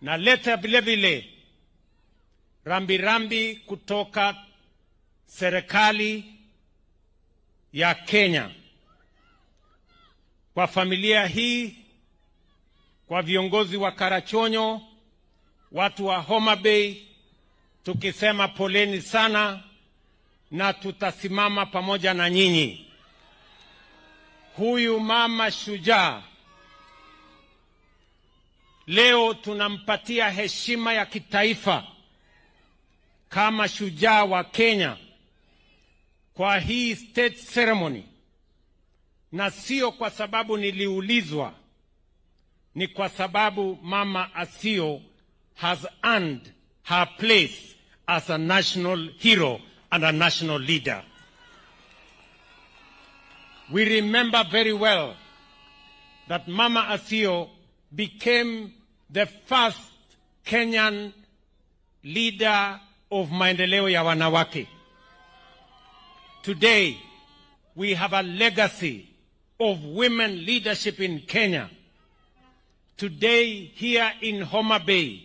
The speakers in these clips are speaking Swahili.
Naleta vile vile rambirambi kutoka serikali ya Kenya kwa familia hii, kwa viongozi wa Karachuonyo, watu wa Homabay, tukisema poleni sana na tutasimama pamoja na nyinyi. Huyu mama shujaa leo tunampatia heshima ya kitaifa kama shujaa wa Kenya kwa hii state ceremony, na sio kwa sababu niliulizwa, ni kwa sababu Mama Asio has earned her place as a national hero and a national leader. We remember very well that Mama Asio became the first Kenyan leader of maendeleo ya wanawake. Today, we have a legacy of women leadership in Kenya. Today, here in Homabay,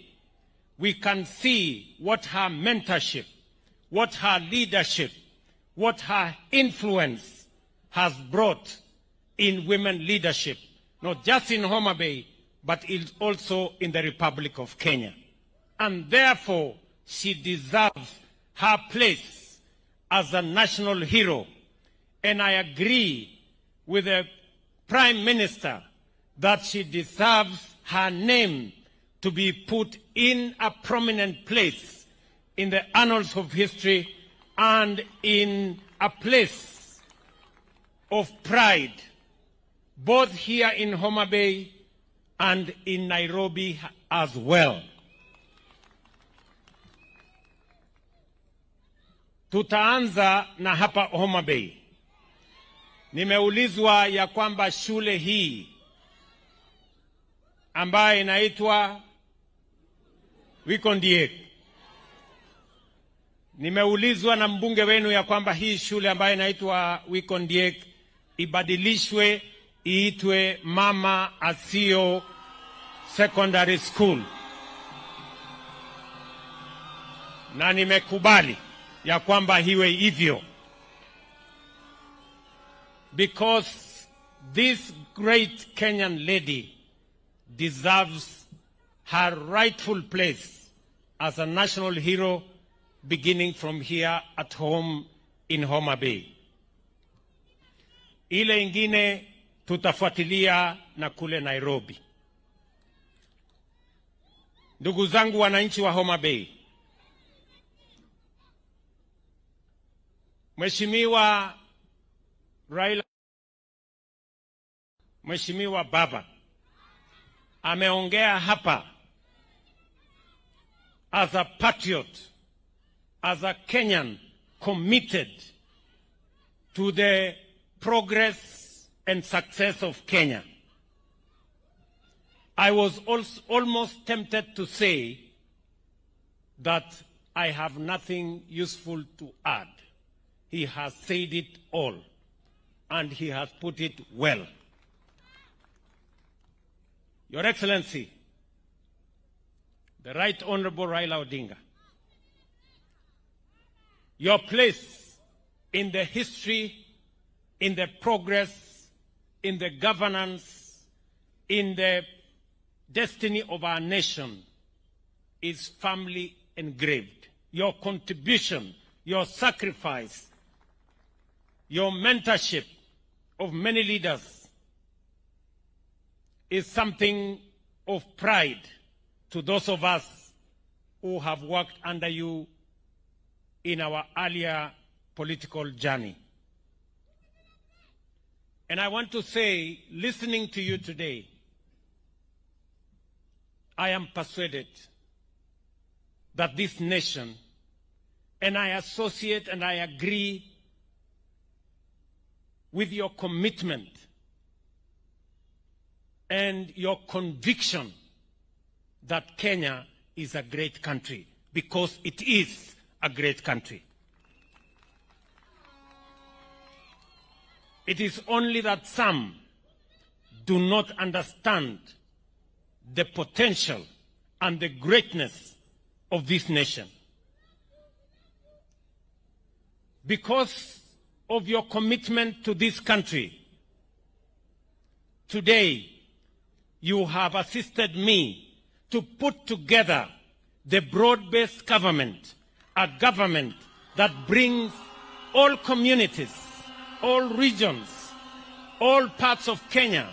we can see what her mentorship, what her leadership, what her influence has brought in women leadership, not just in Homabay, but also in the Republic of Kenya. And therefore, she deserves her place as a national hero. And I agree with the Prime Minister that she deserves her name to be put in a prominent place in the annals of history and in a place of pride, both here in Homabay and in Nairobi as well. Tutaanza na hapa Homabay. Nimeulizwa ya kwamba shule hii ambayo inaitwa Wikondiek, nimeulizwa na mbunge wenu ya kwamba hii shule ambayo inaitwa Wikondiek ibadilishwe iitwe Mama Asio Secondary School, na nimekubali ya kwamba hiwe hivyo, because this great Kenyan lady deserves her rightful place as a national hero, beginning from here at home in Homabay. Ile ingine tutafuatilia na kule Nairobi. Ndugu zangu wananchi wa Homabay, Mheshimiwa Raila, Mheshimiwa Baba ameongea hapa as a patriot, as a Kenyan committed to the progress and success of Kenya. I was also almost tempted to say that I have nothing useful to add. He has said it all, and he has put it well. Your Excellency, the Right Honorable Raila Odinga, your place in the history, in the progress, in the governance, in the destiny of our nation is firmly engraved. Your contribution, your sacrifice, your mentorship of many leaders is something of pride to those of us who have worked under you in our earlier political journey. And I want to say, listening to you today, I am persuaded that this nation, and I associate and I agree with your commitment and your conviction that Kenya is a great country, because it is a great country. It is only that some do not understand the potential and the greatness of this nation. Because of your commitment to this country, today you have assisted me to put together the broad-based government, a government that brings all communities, all regions, all parts of Kenya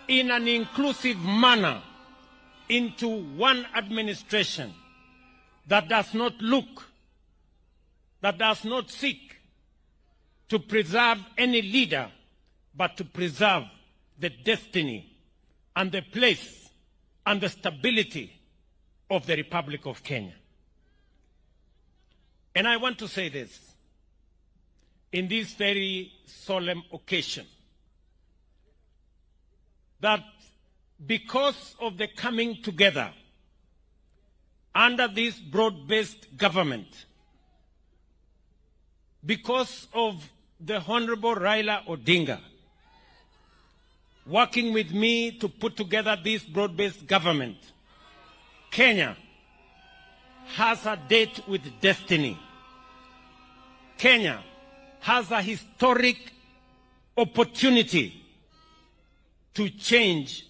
in an inclusive manner into one administration that does not look, that does not seek to preserve any leader, but to preserve the destiny and the place and the stability of the Republic of Kenya. And I want to say this in this very solemn occasion, that because of the coming together under this broad-based government, because of the Honorable Raila Odinga working with me to put together this broad-based government, Kenya has a date with destiny. Kenya has a historic opportunity to change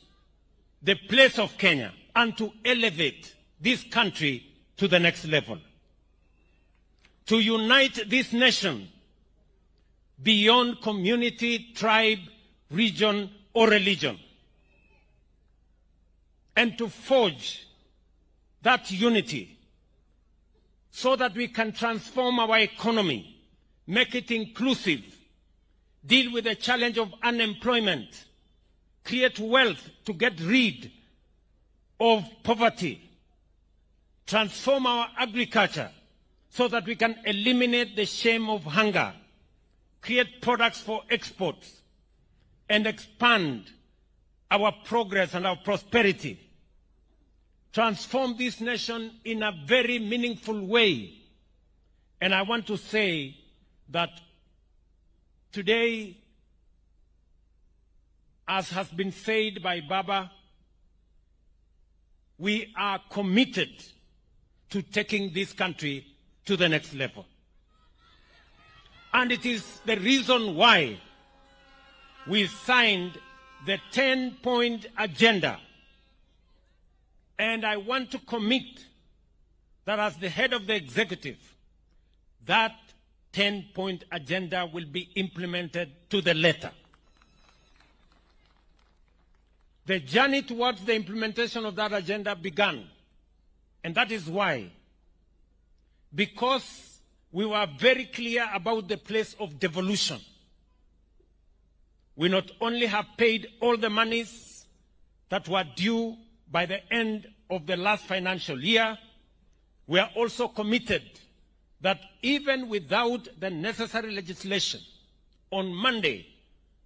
the place of Kenya and to elevate this country to the next level. To unite this nation beyond community, tribe, region, or religion. And to forge that unity so that we can transform our economy, make it inclusive, deal with the challenge of unemployment, create wealth to get rid of poverty, transform our agriculture so that we can eliminate the shame of hunger, create products for exports, and expand our progress and our prosperity. Transform this nation in a very meaningful way. And I want to say that today, as has been said by Baba, we are committed to taking this country to the next level. And it is the reason why we signed the 10-point agenda. And I want to commit that as the head of the executive, that 10-point agenda will be implemented to the letter. The journey towards the implementation of that agenda began. And that is why, because we were very clear about the place of devolution, we not only have paid all the monies that were due by the end of the last financial year, we are also committed that even without the necessary legislation, on Monday,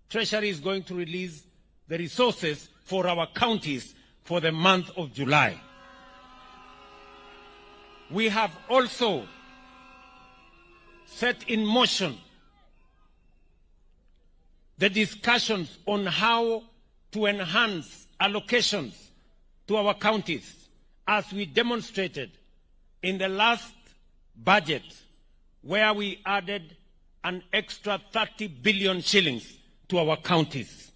Treasury is going to release the resources for our counties for the month of July. We have also set in motion the discussions on how to enhance allocations to our counties, as we demonstrated in the last budget, where we added an extra 30 billion shillings to our counties.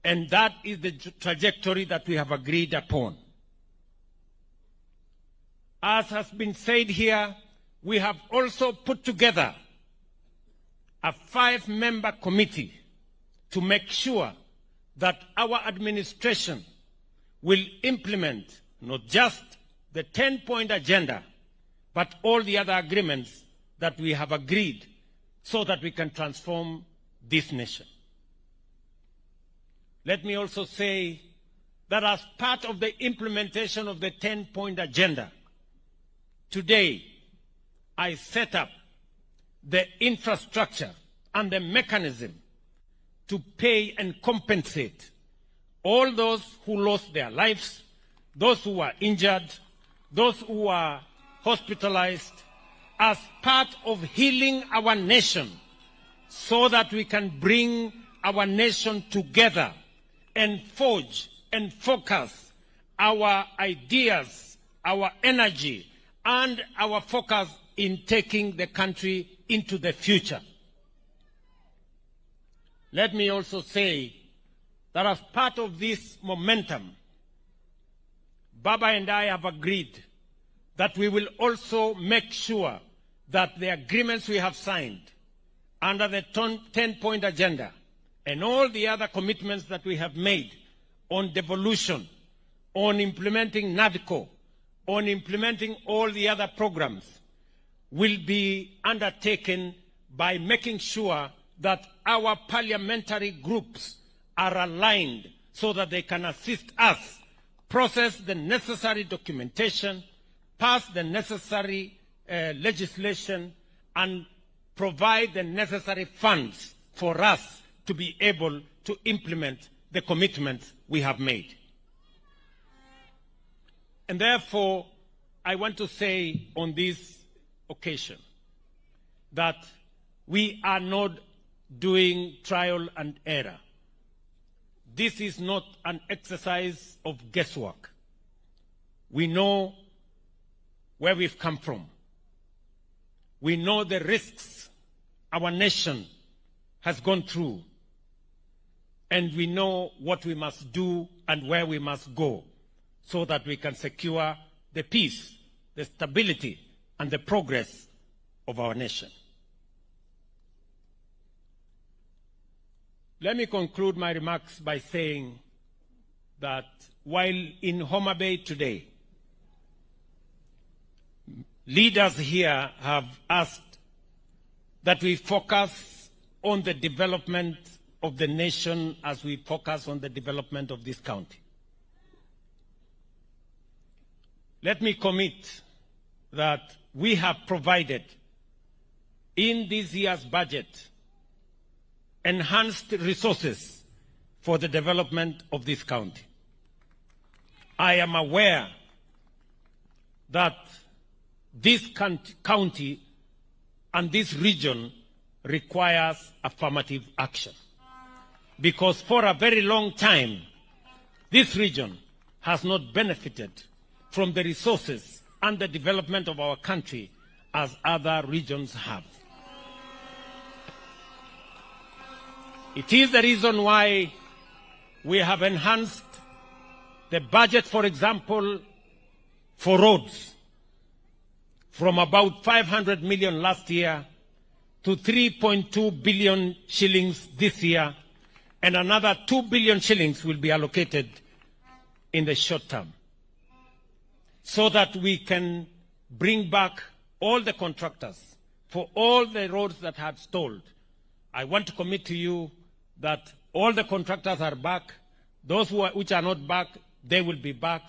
And that is the trajectory that we have agreed upon. As has been said here, we have also put together a 5-member committee to make sure that our administration will implement not just the 10-point agenda, but all the other agreements that we have agreed so that we can transform this nation. Let me also say that as part of the implementation of the 10-point agenda, today I set up the infrastructure and the mechanism to pay and compensate all those who lost their lives, those who were injured, those who were hospitalized, as part of healing our nation so that we can bring our nation together and forge and focus our ideas our energy, and our focus in taking the country into the future. Let me also say that as part of this momentum, Baba and I have agreed that we will also make sure that the agreements we have signed under the 10-point agenda and all the other commitments that we have made on devolution, on implementing NADCO, on implementing all the other programs, will be undertaken by making sure that our parliamentary groups are aligned so that they can assist us process the necessary documentation, pass the necessary legislation, and provide the necessary funds for us to be able to implement the commitments we have made. And therefore, I want to say on this occasion that we are not doing trial and error. This is not an exercise of guesswork. We know where we've come from. We know the risks our nation has gone through. And we know what we must do and where we must go so that we can secure the peace, the stability, and the progress of our nation. Let me conclude my remarks by saying that while in Homabay today, leaders here have asked that we focus on the development of the nation as we focus on the development of this county. Let me commit that we have provided in this year's budget enhanced resources for the development of this county. I am aware that this county and this region requires affirmative action, because for a very long time, this region has not benefited from the resources and the development of our country as other regions have. It is the reason why we have enhanced the budget, for example, for roads from about 500 million last year to 3.2 billion shillings this year, and another 2 billion shillings will be allocated in the short term, so that we can bring back all the contractors for all the roads that had stalled. I want to commit to you that all the contractors are back. Those which are not back, they will be back.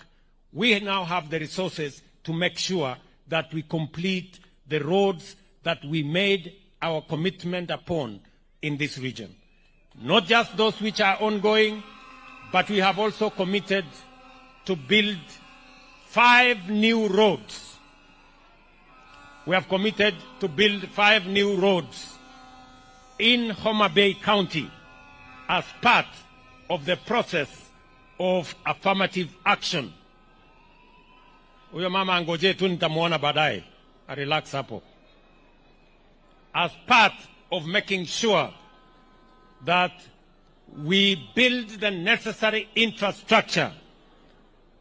We now have the resources to make sure that we complete the roads that we made our commitment upon in this region. Not just those which are ongoing, but we have also committed to build 5 new roads. We have committed to build 5 new roads in Homabay County as part of the process of affirmative action. Huyo mama angoje tu nitamuona baadaye. Relax hapo. As part of making sure that we build the necessary infrastructure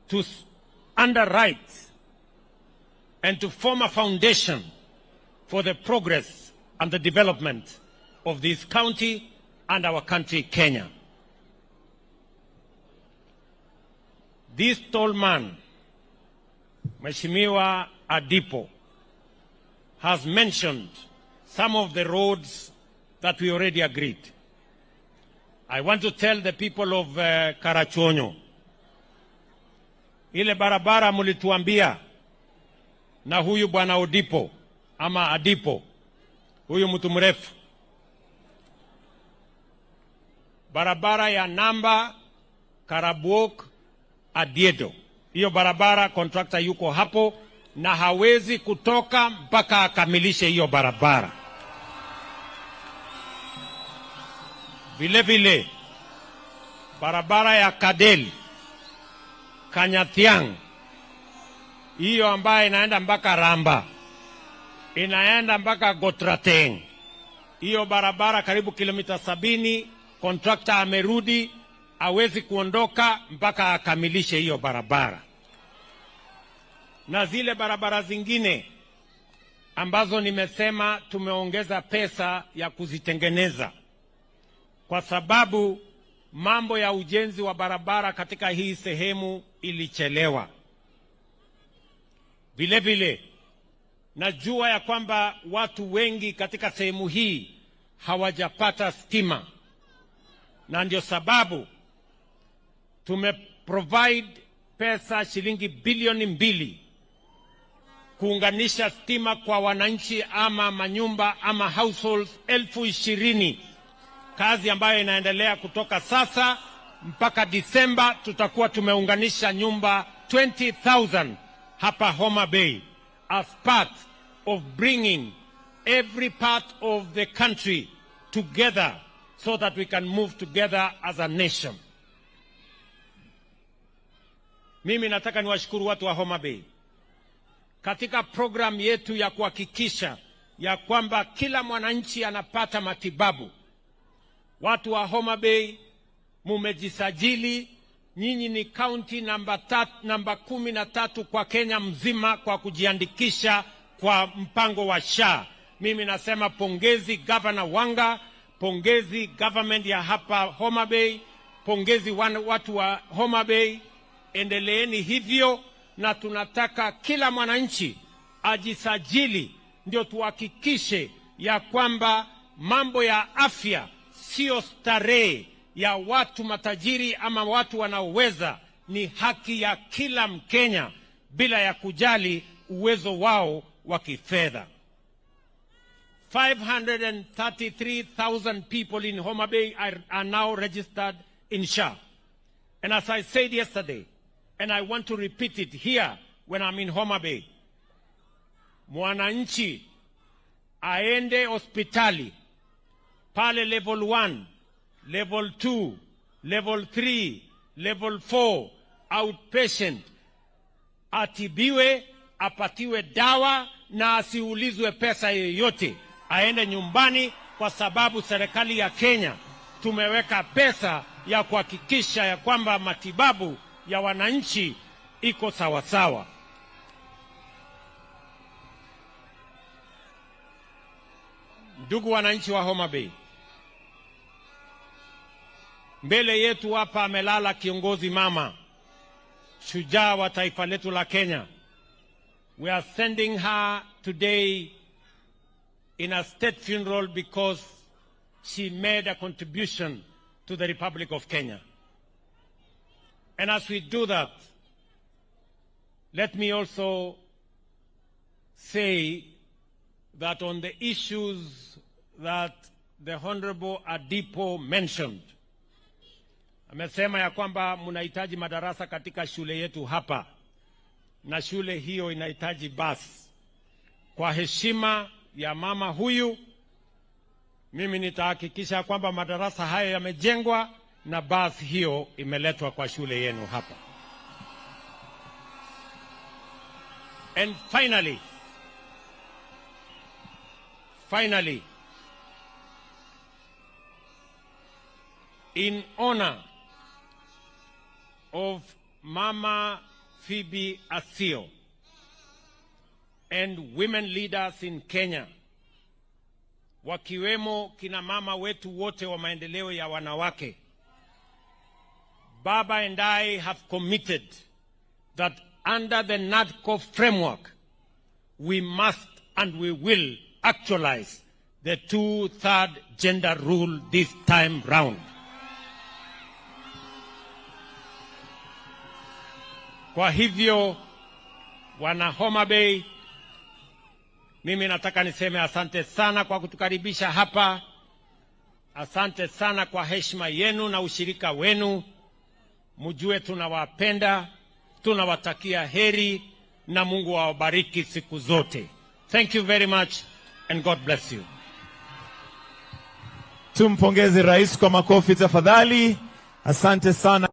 to underwrite and to form a foundation for the progress and the development of this county and our country, Kenya. This tall man, Mheshimiwa Adipo, has mentioned some of the roads that we already agreed. I want to tell the people of Karachuonyo, ile barabara mulituambia na huyu bwana Odipo ama Adipo, huyu mtu mrefu, barabara ya Namba Karabuok Adiedo. Hiyo barabara contractor yuko hapo na hawezi kutoka mpaka akamilishe hiyo barabara. Vile vile barabara ya Kadel Kanyathiang, hiyo ambayo inaenda mpaka Ramba, inaenda mpaka Gotrateng. Hiyo barabara karibu kilomita 70, contractor amerudi, hawezi kuondoka mpaka akamilishe hiyo barabara. Na zile barabara zingine ambazo nimesema tumeongeza pesa ya kuzitengeneza, kwa sababu mambo ya ujenzi wa barabara katika hii sehemu ilichelewa. Vile vile najua ya kwamba watu wengi katika sehemu hii hawajapata stima, na ndio sababu tumeprovide pesa shilingi bilioni 2 kuunganisha stima kwa wananchi ama manyumba ama households 20,000, kazi ambayo inaendelea kutoka sasa mpaka Disemba. Tutakuwa tumeunganisha nyumba 20,000 hapa Homabay as part of bringing every part of the country together so that we can move together as a nation. Mimi nataka niwashukuru watu wa Homabay katika program yetu ya kuhakikisha ya kwamba kila mwananchi anapata matibabu. Watu wa Homabay mumejisajili, nyinyi ni county namba 13 kwa Kenya mzima kwa kujiandikisha kwa mpango wa SHA. Mimi nasema pongezi Governor Wanga, pongezi government ya hapa Homabay, pongezi watu wa Homabay. Endeleeni hivyo, na tunataka kila mwananchi ajisajili, ndio tuhakikishe ya kwamba mambo ya afya sio starehe ya watu matajiri ama watu wanaoweza. Ni haki ya kila Mkenya bila ya kujali uwezo wao wa kifedha. 533,000 people in Homabay are now registered in SHA. And as I said yesterday, and I want to repeat it here when I'm in Homabay, mwananchi aende hospitali pale level 1, level 2, level 3, level 4, outpatient, atibiwe, apatiwe dawa na asiulizwe pesa yoyote. Aende nyumbani, kwa sababu serikali ya Kenya tumeweka pesa ya kuhakikisha ya kwamba matibabu ya wananchi iko sawa sawa. Ndugu wananchi wa Homabay, mbele yetu hapa amelala kiongozi mama, shujaa wa taifa letu la Kenya. We are sending her today in a state funeral because she made a contribution to the Republic of Kenya. And as we do that, let me also say that on the issues that the Honorable Adipo mentioned, amesema ya kwamba mnahitaji madarasa katika shule yetu hapa, na shule hiyo inahitaji basi. Kwa heshima ya mama huyu, mimi nitahakikisha kwamba madarasa haya yamejengwa na basi hiyo imeletwa kwa shule yenu hapa. And finally, in honor of Mama Phoebe Asio and women leaders in Kenya, wakiwemo kina mama wetu wote wa maendeleo ya wanawake, Baba and I have committed that under the NADCO framework, we must and we will actualize the 2/3 gender rule this time round. Kwa hivyo, wana Homabay, mimi nataka niseme asante sana kwa kutukaribisha hapa. Asante sana kwa heshima yenu na ushirika wenu. Mjue tunawapenda, tunawatakia heri, na Mungu awabariki siku zote. Thank you very much and God bless you. Tumpongeze rais kwa makofi tafadhali. Asante sana.